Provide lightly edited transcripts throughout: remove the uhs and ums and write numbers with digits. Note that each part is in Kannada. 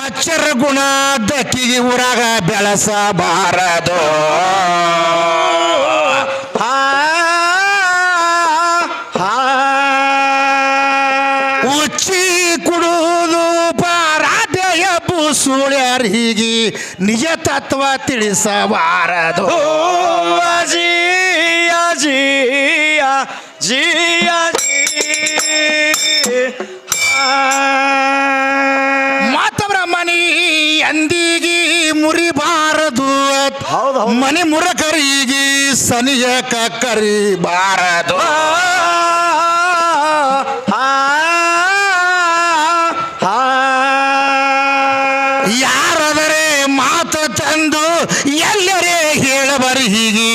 ಅಕ್ಷರ ಗುಣ ದಕ್ಕಿಗೆ ಊರಾಗ ಬೆಳಸಬಾರದು ಉಚ್ಚಿ ಕುಡುವುದು ಪಾರಾಧ್ಯ ಸುಳ್ಯಾರಿಗೆ ನಿಜ ತತ್ವ ತಿಳಿಸಬಾರದು ಜಿಯ ಜಿಯ ಜಿಯ ಮಾತವರ ಮನಿ ಎಂದಿಗೆ ಮುರಿಬಾರದು ಮನೆ ಮುರಕರಿಗೆ ಸನಿಯಕ ಕರಿಬಾರದು ಯಾರಾದರೆ ಮಾತು ತಂದು ಎಲ್ಲರೇ ಹೇಳಬರಿ ಹೀಗೆ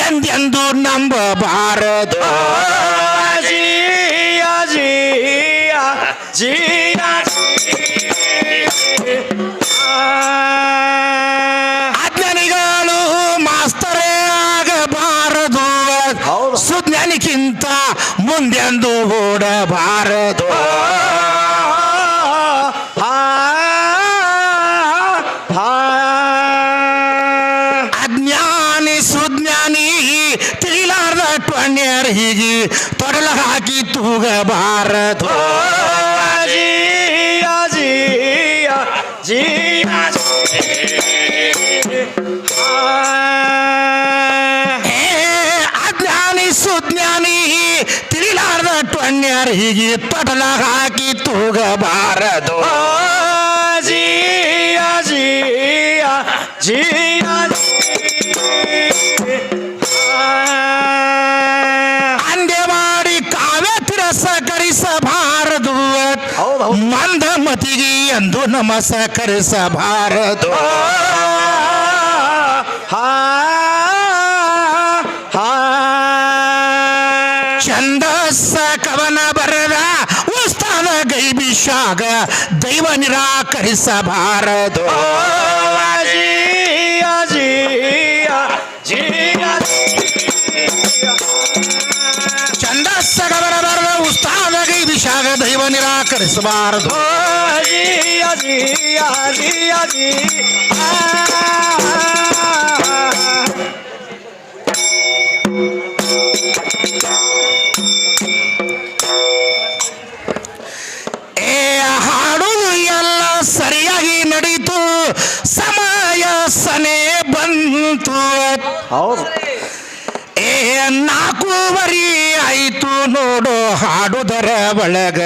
ಎಂದೆಂದು ನಂಬಬಾರದು ಜಿಯ ಜಿಯ ಜಿಯ ಅಜ್ಞಾನಿಗಳು ಮಾಸ್ತರೇ ಆಗಬಾರದು ಸುಜ್ಞಾನಿಗಿಂತ ಮುಂದೆಂದು ಓಡಬಾರದು ಅಜ್ಞಾನಿ ಸುಜ್ಞಾನಿ ತಿಳಿಲಾರ್ದ ಟ್ವಣ್ಯರ್ ಹೀಗೆ ತೊಡಲ ಹಾಕಿ ತೂಗಬಾರದು ಜಿಯ ಜಿಯ ಜಿಯ ಅಜ್ಞಾನಿ ಸುಜ್ಞಾನಿ ತಿಳಿಲಾರ್ದ ಟ್ವಣ್ಯರ್ ಹೀಗೆ ತೊಡಲ ಹಾಕಿ ತೂಗಬಾರದು ಜಿಯ ಜಿಯ ಜಿಯ ಅಂದೆ ಮಾಡಿ ಕಾವ್ಯ ತಿರಸ್ಕರಿಸಬಾರದು ಮಂದಮತಿಗೆ ಎಂದು ನಮಸ್ಕರಿಸಬಾರದು ಛಂದಸ್ಸ ಕವನ ಬರದ ಉಸ್ತಾದ ಗೈಬಿಷಾಗ ದೈವ ನಿರಾಕರಿಸಬಾರದು ಜಿಯ ಜಿಯ ಜಿಯ ಛಂದಸ್ಸ ಕವನ ಬರದ ಉಸ್ತಾದ ಗೈಬಿಷಾಗ ದೈವ ನಿರಾಕರಿಸಬಾರದು ಜಿಯ ಜಿಯ ಜಿಯ ಜಿಯ ಹಾಡುದು ಎಲ್ಲ ಸರಿಯಾಗಿ ನಡೀತು ಸಮಯ ಸನೆ ಬಂತು ಹೌದು ನಾಲ್ಕೂವರೆ ಆಯಿತು ನೋಡು ಹಾಡುದರ ಒಳಗ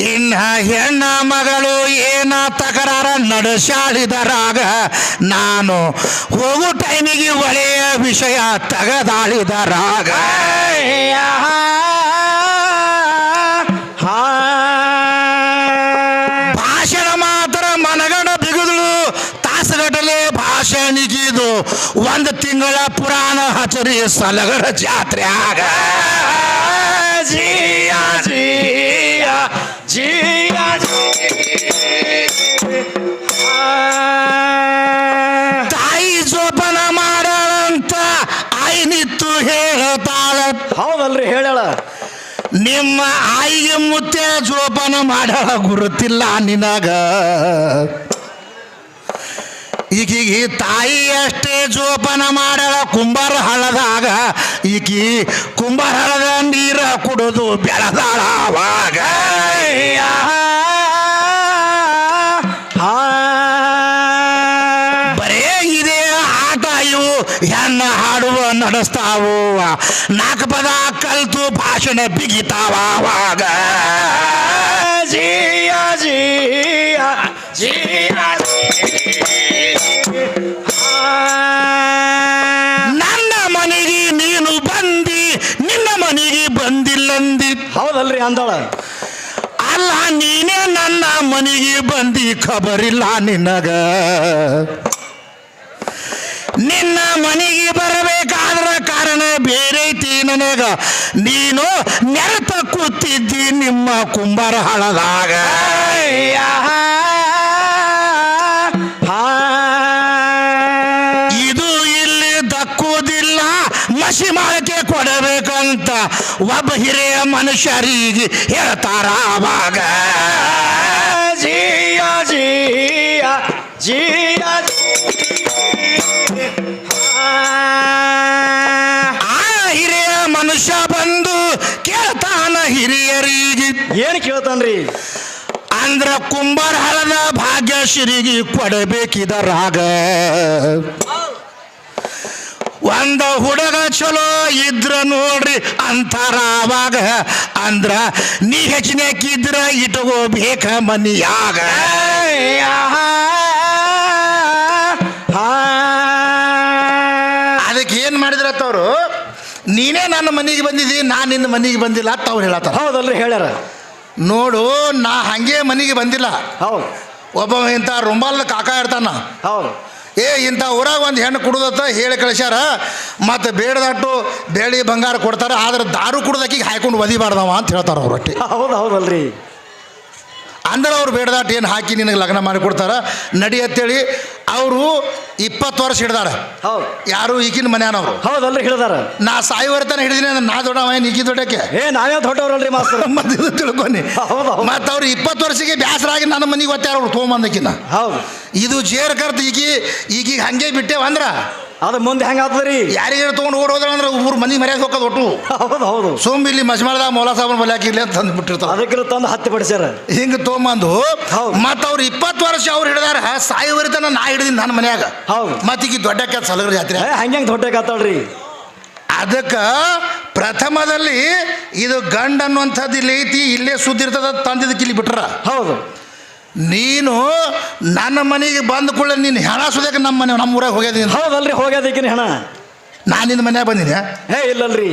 ಇನ್ನ ಹೆಣ್ಣ ಮಗಳು ಏನ ತಕರಾರ ನಡೆಸಾಳಿದರಾಗ ನಾನು ಹೋಗೋ ಟೈಮಿಗೆ ಒಳ್ಳೆಯ ವಿಷಯ ತಗದಾಳಿದರಾಗ ಭಾಷಣ ಮಾತ್ರ ಮನಗಂಡ ಬಿಗುದಳು ತಾಸುಗಟ್ಟಲೆ ಭಾಷಣಿಗಿದು ಒಂದು ತಿಂಗಳ ಪುರಾಣ ಹಚರಿ ಸಲಗರ ಜಾತ್ರೆ ಆಗ ಜಿಯ ಜಿಯ ಜಿಯ ತಾಯಿ ಜೋಪಾನ ಮಾಡಂತ ಆಯಿ ನಿತ್ತು ಹೇಳ್ತಾಳ ಹೌದಲ್ರಿ ಹೇಳ ನಿಮ್ಮ ಆಯಿಗೆ ಮುತ್ತೆ ಜೋಪಾನ ಮಾಡಳ ಗುರುತಿಲ್ಲ ನಿನಗ ಈಕಿಗೆ ತಾಯಿ ಅಷ್ಟೇ ಜೋಪಾನ ಮಾಡಳ ಕುಂಬಾರ ಹಳ್ಳದಾಗ ಈಕಿ ಕುಂಬಾರ ಹಳ್ಳದ ನೀರ ಕುಡಿದು ಬೆಳೆದಾಳ ಅವಾಗ ಬರೇ ಇದೇ ಆಟ ಇವು ಹೆಣ್ಣ ಹಾಡುವ ನಡೆಸ್ತಾವು ನಾಲ್ಕು ಪದ ಕಲ್ತು ಭಾಷಣ ಬಿಗಿತಾವ ಅವಾಗ ಜಿಯ ಜಿಯ ಜಿಯ ನನ್ನ ಮನೆಗೆ ನೀನು ಬಂದಿ ನಿನ್ನ ಮನೆಗೆ ಬಂದಿಲ್ಲಂದಿ ಹೌದಲ್ರಿ ಅಂದಳ ಅಲ್ಲ ನೀನೇ ನನ್ನ ಮನೆಗೆ ಬಂದಿ ಖಬರಿಲ್ಲ ನಿನಗ ನಿನ್ನ ಮನೆಗೆ ಬರಬೇಕಾದ್ರ ಕಾರಣ ಬೇರೆ ಐತಿ ನನಗ ನೀನು ನೆರತ ಕೂತಿದ್ದಿ ನಿಮ್ಮ ಕುಂಬಾರ ಹಳದಾಗ ಇದು ಇಲ್ಲಿ ದಕ್ಕುವುದಿಲ್ಲ ಮಸಿ ಮಾಡಕ್ಕೆ ಕೊಡಬೇಕಂತ ಒಬ್ಬ ಹಿರಿಯ ಮನುಷ್ಯರಿಗೆ ಹೇಳ್ತಾರ ಅವಾಗ ಆ ಹಿರಿಯ ಮನುಷ್ಯ ಬಂದು ಕೇಳ್ತಾನ ಹಿರಿಯರಿಗೆ, ಏನ್ ಕೇಳ್ತಾನ್ರಿ? ಅಂದ್ರ ಕುಂಬಾರ ಹಳದ ಭಾಗ್ಯಶ್ರೀಗೆ ಕೊಡಬೇಕಿದ ರಾಗ. ಒಂದ ಹುಡುಗ ಚಲೋ ಇದ್ರ ನೋಡ್ರಿ ಅಂತಾರ ಅವಾಗ, ಅಂದ್ರ ನೀ ಹೆಚ್ಚಿನಕ್ಕಿದ್ರ ಇಟ್ಕೋಬೇಕ ಮನಿಯಾಗ. ಅದಕ್ಕೆ ಏನ್ ಮಾಡಿದ್ರತ್ತವ್ರು, ನೀನೇ ನನ್ನ ಮನೆಗೆ ಬಂದಿದ್ದಿ, ನಾನು ನಿನ್ನ ಮನೆಗೆ ಬಂದಿಲ್ಲ ಅಂತ ಅವ್ರು ಹೇಳತ್ತಾರ. ಹೌದಲ್ರಿ, ಹೇಳ್ಯಾರ. ನೋಡು, ನಾ ಹಂಗೆ ಮನೆಗೆ ಬಂದಿಲ್ಲ. ಹೌದು. ಒಬ್ಬ ಇಂಥ ರುಂಬಾಲ್ದ ಕಾಕ ಇರ್ತಾನ, ಹೌದು. ಇಂಥ ಊರಾಗ ಒಂದು ಹೆಣ್ಣು ಕುಡ್ದತ್ತ ಹೇಳಿ ಕಳಿಸ್ಯಾರ, ಮತ್ತು ಬೇಡದಟ್ಟು ಬೇಳಿ ಬಂಗಾರ ಕೊಡ್ತಾರ, ಆದ್ರೆ ದಾರು ಕುಡ್ದಕ್ಕಿಗೆ ಹಾಯ್ಕೊಂಡು ಒದಿಬಾರ್ದವ ಅಂತ ಹೇಳ್ತಾರ ಅವ್ರು ಅಷ್ಟೇ. ಹೌದು, ಹೌದಲ್ರಿ. ಅಂದ್ರೆ ಅವ್ರು ಬೇಡದಾಟ ಏನು ಹಾಕಿ ನಿನಗೆ ಲಗ್ನ ಮಾಡಿ ಕೊಡ್ತಾರ ನಡಿ ಅಂತೇಳಿ ಅವರು 20 ವರ್ಷ ಹಿಡ್ದಾರ. ಹೌದು. ಯಾರು ಈಗಿನ ಮನ್ಯಾನವ್ರು. ಹೌದಲ್ರಿ, ಹಿಡ್ದಾರ. ನಾ ಸಾಯುವರ್ತಾನೆ ಹಿಡಿದಿನಿ ಅಂದ್ರೆ ನಾ ದೊಡ್ಡವ ಏನು ಈಕಿ ದೊಡ್ಡಕ್ಕೆ? ನಾವೇ ದೊಡ್ಡವ್ರಲ್ರಿ ಮಾಸ್ತರ್. ಮತ್ತೆ ಇದು ತಿಳ್ಕೊನಿ. ಹೌದು. ಮತ್ತು ಅವ್ರು 20 ವರ್ಷಕ್ಕೆ ಬ್ಯಾಸರಾಗಿ ನನ್ನ ಮನೆಗೆ ಒತ್ತಾರ ಅವ್ರು ತೊಗೊಂಬಂದಕ್ಕಿನ್ನ. ಹೌದು. ಇದು ಜೇರ್ ಕರ್ತ ಈಗೀಗ ಹಂಗೆ ಬಿಟ್ಟೇವ ಅಂದ್ರ ಅದು ಮುಂದೆ ಹೆಂಗ ಆಗ್ತದ್ರಿ? ಯಾರಿಗಾರ ತೊಗೊಂಡು ಓಡೋದ್ರ ಅಂದ್ರೆ ಊರು ಮನೆ ಮರ್ಯಾದೆ ಹೋಗೋದು ಒಟ್ಟು. ಹೌದು, ಹೌದು. ಸೋಮ್ ಇಲ್ಲಿ ಮಜ್ಮಾಳದಾಗ ಮೌಲಾ ಸಾಬನ್ ಬಲಿ ಹಾಕಿರ್ಲಿ ಅಂತ ತಂದು ಬಿಟ್ಟಿರ್ತಾರ. ಅದಕ್ಕೆ ತಂದು ಹತ್ತಿ ಪಡಿಸ್ಯಾರ ಹಿಂಗೆ ತೊಗೊಂಬಂದು ಮತ್ತು ಅವ್ರು 20 ವರ್ಷ ಅವ್ರು ಹಿಡಿದಾರ, ಸಾಯುವರಿತನ ನಾ ಹಿಡಿದೀನಿ ನನ್ನ ಮನ್ಯಾಗ. ಹೌದು. ಮತ್ತೀಗ ದೊಡ್ಡಕ್ಕೆ ಸಲಗರ ಜಾತ್ರೆ ಹಂಗೆ ದೊಡ್ಡ ಕಾತಾಳ್ರಿ. ಅದಕ್ಕೆ ಪ್ರಥಮದಲ್ಲಿ ಇದು ಗಂಡ ಅನ್ನುವಂಥದ್ದು ಇಲ್ಲಿ ಐತಿ, ಇಲ್ಲೇ ಸುದ್ದಿರ್ತದ ತಂದಿದ್ದಕ್ಕೆ ಇಲ್ಲಿ ಬಿಟ್ರ. ಹೌದು. ನೀನು ನನ್ನ ಮನೆಗೆ ಬಂದ ಕೂಡಲೇ ನೀನು ಹೆಣ ಸುದಕ್ಕೆ ನಮ್ಮ ಊರಾಗ ಹೋಗ್ಯದೀನಿ. ಹೌದಲ್ರಿ, ಹೋಗ್ಯದಕ್ಕಿನ ಹೆಣ. ನಾನು ನಿನ್ನ ಮನ್ಯಾಗ ಬಂದೀನಿ. ಇಲ್ಲಲ್ರಿ,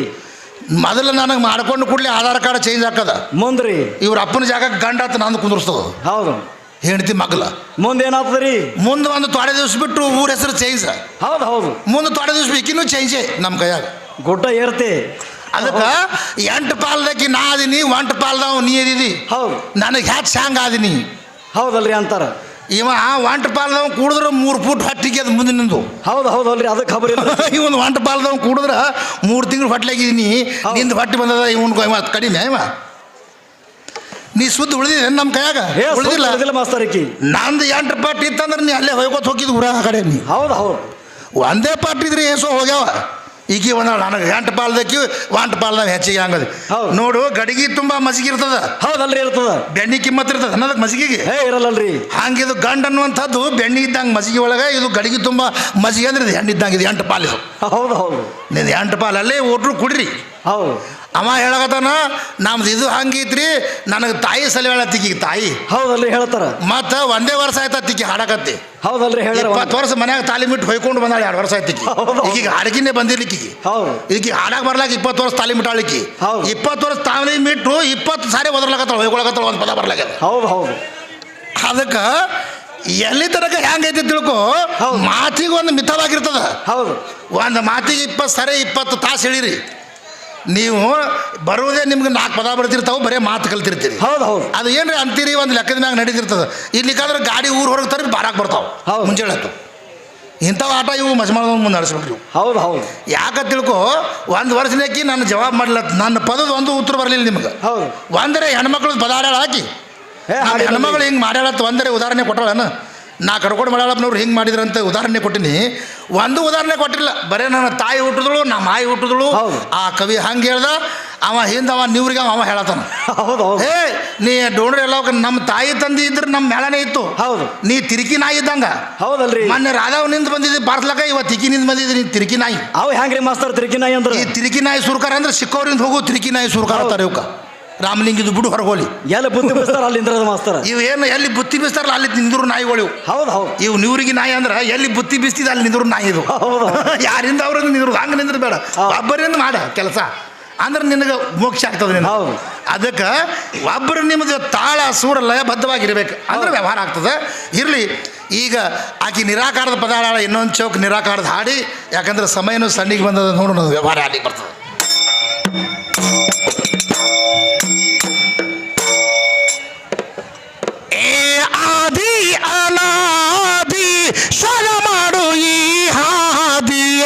ಮೊದಲು ನನಗೆ ಮಾಡ್ಕೊಂಡು ಕೂಡಲೇ ಆಧಾರ್ ಕಾರ್ಡ್ ಚೇಂಜ್ ಹಾಕದ. ಮುಂದ್ರಿ ಇವ್ರ ಅಪ್ಪನ ಜಾಗಕ್ಕೆ ಗಂಡ ಆತ ನಂದು ಕುಂದಿರ್ತದ. ಹೌದು. ಹೆಂಡತಿ ಮಗ್ಲ. ಮುಂದೆ ಏನಾಗ್ತದ್ರಿ? ಮುಂದೆ ಒಂದು ತೊಡೆ ದಿವ್ಸ ಬಿಟ್ಟು ಊರ ಹೆಸರು ಚೇಂಜ್. ಹೌದು, ಹೌದು. ಮುಂದೆ ತೊಡೆ ದಿವ್ಸ ಬೇಕಿನ್ನೂ ಚೇಂಜೇ ನಮ್ಮ ಕೈಯಾಗ. ಗುಡ್ಡ ಏರ್ತಿ. ಅದಕ್ಕೆ 8 ಪಾಲ್ದಕ್ಕೆ ನಾ ಅದೀನಿ, 1 ಪಾಲ್ದವ ನೀ ಅದಿದಿ. ಹೌದು. ನನಗೆ ಹ್ಯಾಚ್ ಹ್ಯಾಂಗ ಆದಿನಿ. ಹೌದಲ್ರಿ ಅಂತಾರ. ಇವ 1 ಪಾಲ್ದವ ಕೂಡಿದ್ರೆ 3 ಫೂಟ್ ಹೊಟ್ಟಿಗೆ ಅದು ಮುಂದೆ ನಿಂದು. ಹೌದು, ಹೌದಲ್ರಿ, ಅದಕ್ಕೆ ಖಬರ್ ಇಲ್ಲ. ಇವನು 1 ಪಾಲ್ದವ ಕೂಡಿದ್ರೆ 3 ತಿಂಗಳು ಹೊಟ್ಲಾಗಿದ್ದೀನಿ, ನಿಂದು ಹೊಟ್ಟೆ ಬಂದದ. ಇವನು ಕಡಿಮೆ ಇವ. ನೀ ಸುದ್ದಿ ಉಳಿದಿದೆ ನಮ್ಮ ಕೈಯಾಗ? ಉಳಿದಿಲ್ಲ ಮಾಸ್ತರ್ಕಿ. ನಂದು 8 ಪಾಟ್ ಇತ್ತಂದ್ರೆ ನೀ ಅಲ್ಲೇ ಹೋಗ್ಕೋತ ಹೋಗಿದ್ದು ಊರಾಗ ಕಡೆ. ನೀ ಹೌದು, ಹೌದು. ಒಂದೇ ಪಾಟ್ ಇದ್ರಿ ಏಸೋ ಹೋಗ್ಯಾವ. ಈಗ ಒಂದ ನನಗೆ 8 ಪಾಲ್ದಕ್ಕಿ 1 ಪಾಲ್ದಾಗ ಹೆಚ್ಚಿಗೆ ಹಂಗದ. ನೋಡು, ಗಡಿಗೆ ತುಂಬ ಮಸಿಗೆ ಇರ್ತದ. ಹೌದಲ್ರಿ, ಇರ್ತದ. ಬೆಣ್ಣಿ ಕಿಮ್ಮತ್ ಇರ್ತದ ಅನ್ನೋದಕ್ಕೆ ಮಸಿಗೆಗೆ ಇರಲ್ಲಲ್ರಿ. ಹಂಗಿದು ಗಂಡ ಅನ್ನುವಂಥದ್ದು ಬೆಣ್ಣಿ ಇದ್ದಂಗೆ ಮಸಿಗೆ ಒಳಗೆ, ಇದು ಗಡಿಗೆ ತುಂಬ ಮಸಿಗೆ ಅಂದ್ರೆ ಇದು ಹೆಣ್ಣು ಇದ್ದಂಗೆ. ಇದು 8 ಪಾಲ್. ಇದು ಹೌದು, ಹೌದು. ನೀನು 8 ಪಾಲಲ್ಲೇ ಒಟ್ರು ಕುಡ್ರಿ. ಹೌದು. ಅವ ಹೇಳಕತ್ತಾನ, ನಮ್ದು ಇದು ಹಂಗಿತ್ರಿ, ನನಗೆ ತಾಯಿ ಸಲ ಹೇಳತ್ತಿಕ್ಕಿ ತಾಯಿ. ಹೌದಲ್ರಿ, ಹೇಳ್ತಾರ. ಮತ್ತು 1 ವರ್ಷ ಆಯ್ತು ತಿಕ್ಕಿ ಹಾಡಕತ್ತಿ. ಹೌದಲ್ರಿ, ಹೇಳ. 20 ವರ್ಷ ಮನ್ಯಾಗ ತಾಲೀಮ್ ಇಟ್ಟು ಹೊಯ್ಕೊಂಡು ಬಂದಾಳ. 2 ವರ್ಷ ಆಯ್ತಿಕ್ಕಿ. ಈಗ ಹಾಡಕಿನೇ ಬಂದಿರ್ಲಿಕ್ಕಿ. ಹೌದು. ಇದಕ್ಕೆ ಹಾಡಕ್ಕೆ ಬರ್ಲಾಕ 20 ವರ್ಷ ತಾಲೀಮ್ ಇಟ್ಟಾಳಿಕ್ಕಿ. 20 ವರ್ಷ ತಾಲೀಮ್ ಇಟ್ಟು 20 ಸಾರಿ ಒದರ್ಲಾಕತ್ತಾಳ, ಹೊಯ್ಕೊಳಕತ್ತಾಳ, ಒಂದು ಪದ ಬರ್ಲಾಕ. ಹೌದು, ಹೌದು. ಅದಕ್ಕೆ ಎಲ್ಲಿ ತನಕ ಹೆಂಗೈತಿ ತಿಳ್ಕೊ, ಮಾತಿಗೆ ಒಂದು ಮಿತವಾಗಿರ್ತದ. ಹೌದು. ಒಂದು ಮಾತಿಗೆ 20 ಸಾರಿ 20 ತಾಸು ಹೇಳಿರಿ ನೀವು. ಬರುವುದೇ ನಿಮ್ಗೆ 4 ಪದ ಬರ್ತಿರ್ತಾವೆ, ಬರೀ ಮಾತು ಕಲ್ತಿರ್ತೀರಿ. ಹೌದು, ಹೌದು. ಅದು ಏನ್ರಿ ಅಂತೀರಿ, ಒಂದು ಲೆಕ್ಕದ ಮ್ಯಾಗ ನಡೀತಿರ್ತದೆ. ಇಲ್ಲಿಕ್ಕಾದ್ರೆ ಗಾಡಿ ಊರು ಹೊರಗೆ ತರಿ ಬಾರಾಕ್ ಬರ್ತಾವೆ. ಹೌದು. ಮುಂಚೆಳೆ ಇಂಥವು ಆಟ ಇವು ಮಜ್ಮಾಳ ಮುಂದೆ ನಡೆಸ್ಬಿಟ್ರಿ. ಹೌದು, ಹೌದು. ಯಾಕೆ ತಿಳ್ಕೊ, 1 ವರ್ಷನೇಕಿ ನಾನು ಜವಾಬ್ ಮಾಡಲಿಲ್ಲ. ನನ್ನ ಪದದ ಒಂದು ಉತ್ತರ ಬರಲಿಲ್ಲ ನಿಮ್ಗೆ. ಹೌದು. ಒಂದರೆ ಹೆಣ್ಮಕ್ಳು ಪದಾಡ್ಯಾಳ ಹಾಕಿ, ಹೆಣ್ಮಕ್ಳು ಹಿಂಗೆ ಮಾಡ್ಯಾಳತ್ತ ಒಂದರೆ ಉದಾಹರಣೆ ಕೊಟ್ಟಾಳನ. ನಾ ಕರ್ಕೊಂಡು ಮಾಡಾಳಪ್ಪನವ್ರು ಹಿಂಗೆ ಮಾಡಿದ್ರಂತ ಉದಾಹರಣೆ ಕೊಟ್ಟಿನಿ. ಒಂದು ಉದಾಹರಣೆ ಕೊಟ್ಟಿಲ್ಲ, ಬರೀ ನನ್ನ ತಾಯಿ ಹುಟ್ಟಿದಳು, ನಮ್ಮ ಮಾಯಿ ಹುಟ್ಟಿದಳು. ಆ ಕವಿ ಹಂಗೆ ಹೇಳ್ದ. ಅವ ಹಿಂದವ ನೀವ್ರಿಗೆ ಅವ ಹೇಳತ್ತಾನ. ಹೌದು. ನೀ ಡೋಣ್ರಿ ಎಲ್ಲ ನಮ್ಮ ತಾಯಿ ತಂದಿ ಇದ್ರೆ ನಮ್ಮ ಮೇಳನೇ ಇತ್ತು. ಹೌದು. ನೀ ತಿರುಕಿ ನಾಯಿ ಇದ್ದಂಗ. ಹೌದಲ್ರಿ. ಮೊನ್ನೆ ರಾಧಾವ್ ನಿಂದ ಬಂದಿದ್ದಿ ಬಾರ್ಸ್ಲಕ, ಇವತ್ತು ತಿಕ್ಕಿ ನಿಂದ ಬಂದಿದ್ರಿ. ನೀನು ತಿರುಕಿ ನಾಯಿ. ಅವು ಹೆಂಗ್ರಿ ಮಾಸ್ತರ್ ತಿರುಕಿ ನಾಯಿ ಅಂದ್ರೆ? ಈ ತಿರುಕಿ ನಾಯಿ ಸುರ್ಕಾರ ಅಂದ್ರೆ ಸಿಕ್ಕವ್ರಿಂದ ಹೋಗು ತಿರುಕಿ ನಾಯಿ ಸುರ್ಕಾರ ಅಂತಾರೆ ಇವಕ್ಕ. ರಾಮಲಿಂಗಿದು ಬಿಡು ಹೊರಗೋಲಿ ಎಲ್ಲಿ ಬುತ್ತಿ ಬಿಸ್ತಾರ ಅಲ್ಲಿ ನಿಂದ್ರದ ಮಾಸ್ತರ. ಇವು ಏನು ಎಲ್ಲಿ ಬುತ್ತಿ ಬಿಸ್ತಾರಲ್ಲ ಅಲ್ಲಿ ನಿಂದ್ರು ನಾಯಿಗಳು. ಹೌದು, ಹೌದು. ಇವು ನೀವ್ರಿಗೆ ನಾಯಿ ಅಂದ್ರೆ ಎಲ್ಲಿ ಬುತ್ತಿ ಬಿಸ್ತಿದ ಅಲ್ಲಿ ನಿಂದ್ರು ನಾಯಿ. ಇದು ಯಾರಿಂದ ಅವ್ರಿಂದ ನಿಂದ್ರು, ಹಂಗೆ ನಿಂದ್ರು ಬೇಡ, ಒಬ್ಬರಿಂದ ಮಾಡ ಕೆಲಸ ಅಂದ್ರೆ ನಿನಗೆ ಮೋಕ್ಷ ಆಗ್ತದೆ. ಹೌದು. ಅದಕ್ಕೆ ಒಬ್ಬರು ನಿಮಗೆ ತಾಳ ಸೂರ ಲಯಬದ್ಧವಾಗಿರ್ಬೇಕು ಅಂದ್ರೆ ವ್ಯವಹಾರ ಆಗ್ತದೆ. ಇರಲಿ. ಈಗ ಆಕೆ ನಿರಾಕಾರದ ಪದಾಳ ಇನ್ನೊಂದು ಚೌಕ್ ನಿರಾಕಾರದ ಹಾಡಿ, ಯಾಕಂದ್ರೆ ಸಮಯನೂ ಸಣ್ಣಿಗೆ ಬಂದದ ನೋಡೋಣ, ವ್ಯವಹಾರ ಆಗಿ ಬರ್ತದೆ. ಆದಿ ಅನಾದಿ ಶರ ಮಾಡು ಈ ಹಾದಿಯ,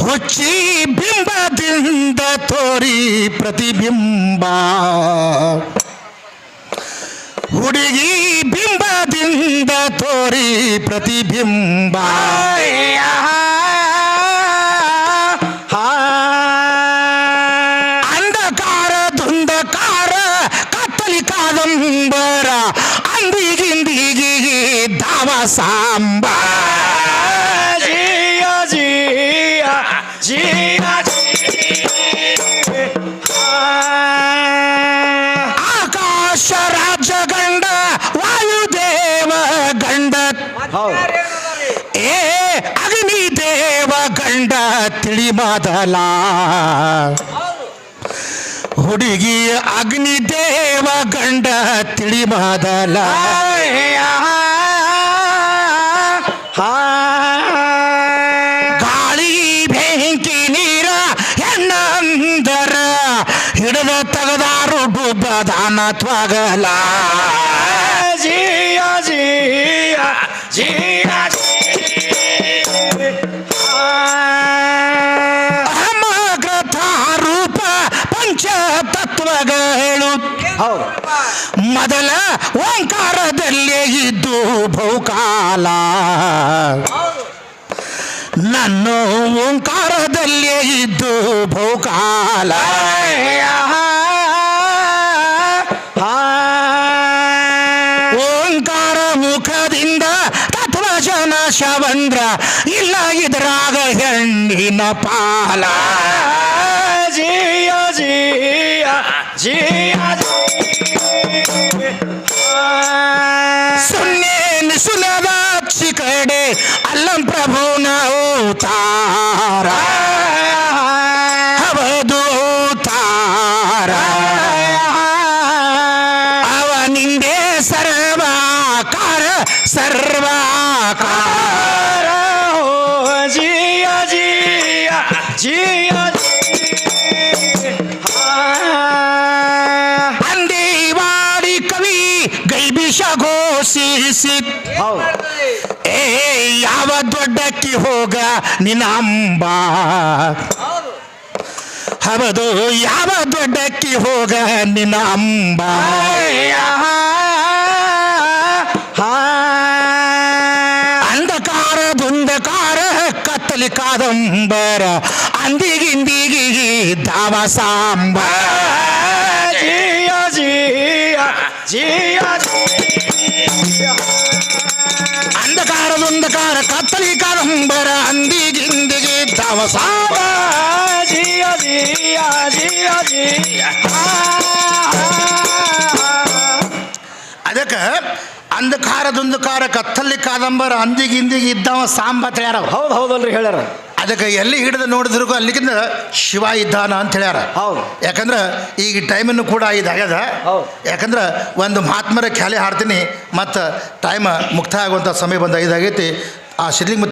ಹುಚ್ಚಿ ಬಿಂಬದಿಂದ ತೋರಿ ಪ್ರತಿಬಿಂಬ, ಹುಡುಗಿ ಬಿಂಬದಿಂದ ತೋರಿ ತೋರಿ ಪ್ರತಿಬಿಂಬ ಅಂಧಕಾರ ದುಂಧಕಾರ ಕತ್ತಲಿ ಕಾದಂಬರ ಅಂದಿಗಿಂದಿಗಿ ಧಾವ ಸಾಂಬ ಆಕಾಶ ರಾಜ್ಯ ಗಂಡ ವಾಯುದೇವ ಗಂಡ ಏ ಅಗ್ನಿ ದೇವ ಗಂಡ ತಿಳಿ ಮೊದಲ ಹುಡುಗಿ ಅಗ್ನಿ ದೇವ ಗಂಡ ತಿಳಿ ಮೊದಲ ಗಾಳಿ ಬೆಂಕಿ ನೀರ ಹೆಣ್ಣಂದರ ಹಿಡಿದ ತೆಗದಾರು ಡುಬ್ಬದಾನ ತ್ವಗಲ ಸಮಗ್ರತಾ ರೂಪ ಪಂಚತತ್ವಗಳು ಮೊದಲ ಓಂಕಾರದಲ್ಲೇ ಇದ್ದು ಬಹುಕಾಲ ನನ್ನ ಓಂಕಾರದಲ್ಲೇ ಇದ್ದು ಬಹುಕಾಲ ಓಂಕಾರ ಮುಖದಿಂದ ತತ್ವಜನ ಶವಂದ್ರ ಇಲ್ಲ ಇದರಾಗ ಹೆಣ್ಣಿನ ಪಾಲ ಸುನ್ನೇನು ಸುಲಭ ಕಡೆ ಅಲ್ಲಂ ಪ್ರಭುನ ಅವತಾರ ಹವದು ತಾರ ಅವನಿಂದೇ ಸರ್ವಾಕಾರ ಸರ್ವಾಕಾರ ಅಂದಿವಾಡಿ ಕವಿ ಗೈಬಿಷ ಘೋಷಿಸಿ ಏ ಯಾವ ದೊಡ್ಡಕ್ಕಿ ಹೋಗ ನಿನ್ನ ಅಂಬ ಹೌದು ಯಾವ ದೊಡ್ಡಕ್ಕಿ ಹೋಗ ನಿನ್ನ ಅಂಬ ಅಂಧಕಾರ ದುಂಧಕಾರ ಕತ್ತಲಿ ಕಾದಂಬರ ಅಂದಿಗಿಂದಿಗಿ ಧಾವ ಸಾಂಬ ಅಂಧಕಾರ ಕತ್ತಲಿ ಕಾದಂಬರ ಅಂದಿಗಿಂದಿಗಿ ಧಾವ ಸಾಂಬ ಅದಕ್ಕೆ ಅಂಧಕಾರ ಕತ್ತಲಿ ಕಾದಂಬರ ಅಂದಿಗಿಂದಿಗಿ ಇದ್ದವ ಸಾಂಬ ಅಂತ ಹೇಳ್ಯಾರ. ಹೌದು ಹೌದಲ್ರಿ ಹೇಳ್ಯಾರ. ಅದಕ್ಕೆ ಎಲ್ಲಿ ಹಿಡಿದು ನೋಡಿದ್ರು ಅಲ್ಲಿಗಿಂದ ಶಿವ ಇದ್ದಾನ ಅಂತ ಹೇಳ್ಯಾರ. ಹೌದು. ಯಾಕಂದ್ರೆ ಈಗ ಟೈಮನ್ನು ಕೂಡ ಇದಾಗ್ಯದ. ಯಾಕಂದ್ರೆ ಒಂದು ಮಹಾತ್ಮರ ಖ್ಯಾಲೆ ಹಾಡ್ತೀನಿ ಮತ್ತು ಟೈಮ್ ಮುಕ್ತಾಯ ಆಗುವಂಥ ಸಮಯ ಬಂದ ಇದಾಗೈತಿ. ಆ ಶಿರ್ಲಿಂಗ